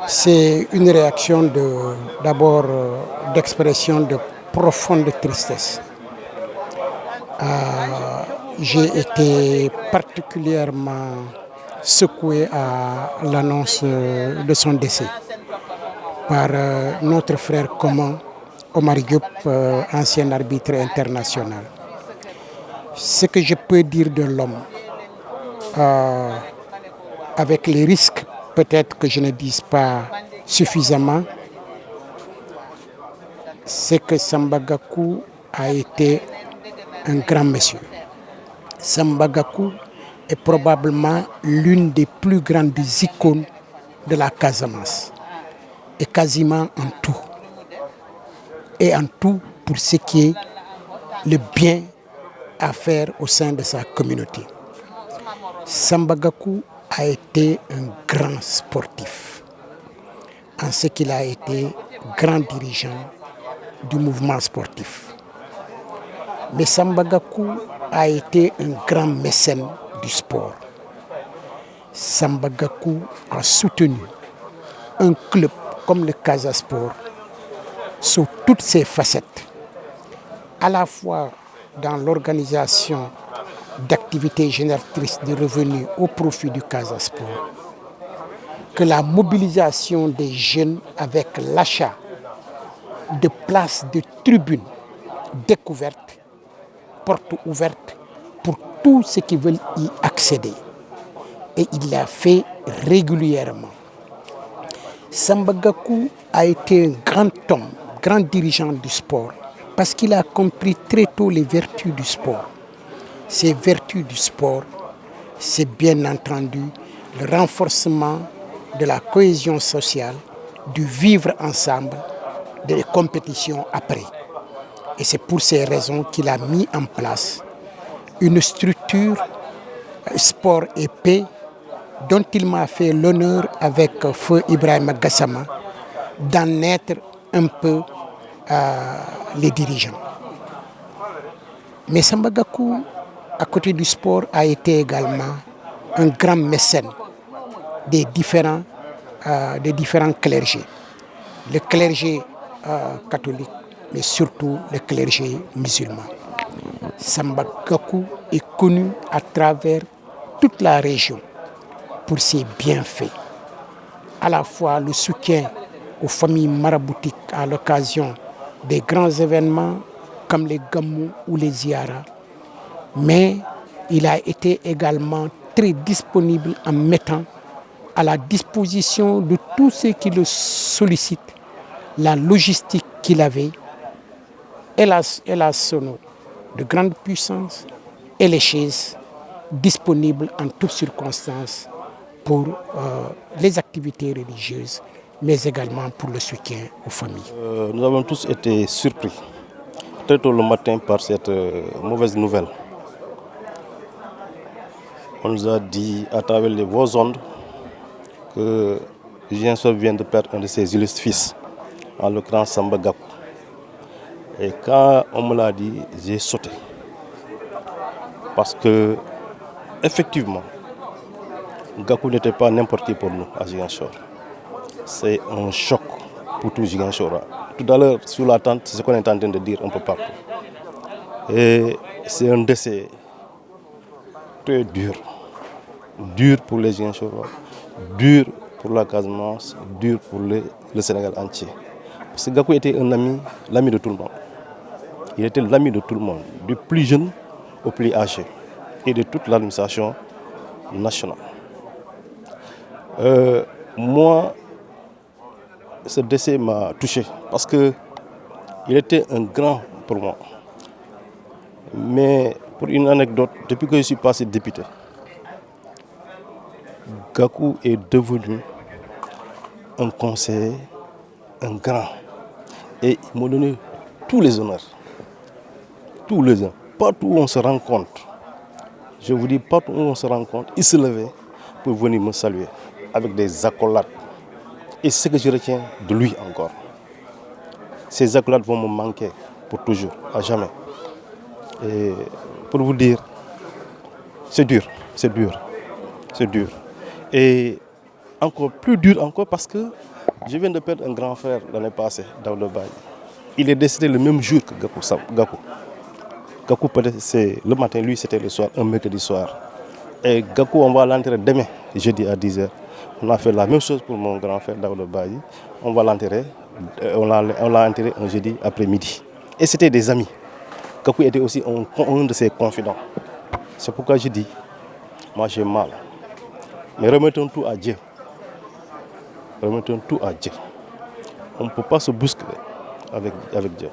C'est une réaction d'abord d'expression de profonde tristesse. J'ai été particulièrement secoué à l'annonce de son décès par notre frère commun, Omar Diop, ancien arbitre international. Ce que je peux dire de l'homme, avec les risques peut-être que je ne dise pas suffisamment, c'est que Samba Gakou a été un grand monsieur. Samba Gakou est probablement l'une des plus grandes icônes de la Casamance. Et quasiment en tout. Et en tout pour ce qui est le bien à faire au sein de sa communauté. Samba Gakou a été un grand sportif. En ce qu'il a été grand dirigeant du mouvement sportif. Mais Samba Gakou a été un grand mécène du sport. Samba Gakou a soutenu un club comme le Casa Sport sous toutes ses facettes, à la fois dans l'organisation d'activités génératrices de revenus au profit du Casa Sport, que la mobilisation des jeunes avec l'achat de places de tribunes découvertes, portes ouvertes pour tous ceux qui veulent y accéder. Et il l'a fait régulièrement. Samba Gakou a été un grand homme, grand dirigeant du sport, parce qu'il a compris très tôt les vertus du sport. Ces vertus du sport, c'est bien entendu le renforcement de la cohésion sociale, du vivre ensemble, des compétitions après. Et c'est pour ces raisons qu'il a mis en place une structure sport et paix dont il m'a fait l'honneur avec Feu Ibrahim Gassama d'en être un peu les dirigeants. Mais Samba Gakou, à côté du sport, a été également un grand mécène des différents clergés. Le clergé catholique, mais surtout le clergé musulman. Samba Gakou est connu à travers toute la région pour ses bienfaits. À la fois le soutien aux familles maraboutiques à l'occasion des grands événements comme les Gamou ou les Ziara, mais il a été également très disponible en mettant à la disposition de tous ceux qui le sollicitent la logistique qu'il avait et la sono de grande puissance et les chaises disponibles en toutes circonstances pour les activités religieuses, mais également pour le soutien aux familles. Nous avons tous été surpris très tôt le matin par cette mauvaise nouvelle. On nous a dit à travers les voix ondes que Ziguinchor vient de perdre un de ses illustres fils, en l'occurrence Samba Gakou. Et quand on me l'a dit, j'ai sauté. Parce que, effectivement, Gakou n'était pas n'importe qui pour nous à Ziguinchor. C'est un choc pour tout Ziguinchor. Tout à l'heure, sous la tente, c'est ce qu'on est en train de dire un peu partout. Et c'est un décès très dur. Dur pour les Ziguinchorois, dur pour la Casamance, dur pour le Sénégal entier. Parce que Gakou était un ami, l'ami de tout le monde. Il était l'ami de tout le monde, du plus jeune au plus âgé, et de toute l'administration nationale. Moi, ce décès m'a touché parce qu'il était un grand pour moi. Mais pour une anecdote, depuis que je suis passé député, Gakou est devenu un conseiller, un grand. Et il m'a donné tous les honneurs. Tous les honneurs. Partout où on se rencontre, je vous dis, partout où on se rencontre, il se levait pour venir me saluer avec des accolades. Et c'est ce que je retiens de lui encore. Ces accolades vont me manquer pour toujours, à jamais. Et pour vous dire, c'est dur, c'est dur, c'est dur. Et encore plus dur encore parce que Je viens de perdre un grand frère l'année passée, Daouda Baye. Il est décédé le même jour que Gakou. Gakou, peut-être c'est le matin, lui c'était le soir, un mercredi soir. Et Gakou, on va l'enterrer demain, jeudi à 10h. On a fait la même chose pour mon grand frère Daouda Baye. On va l'enterrer, on l'a enterré un jeudi après-midi. Et c'était des amis. Gakou était aussi un de ses confidents. C'est pourquoi je dis, moi j'ai mal. Mais remettons tout à Dieu. Remettons tout à Dieu. On ne peut pas se bousculer avec Dieu.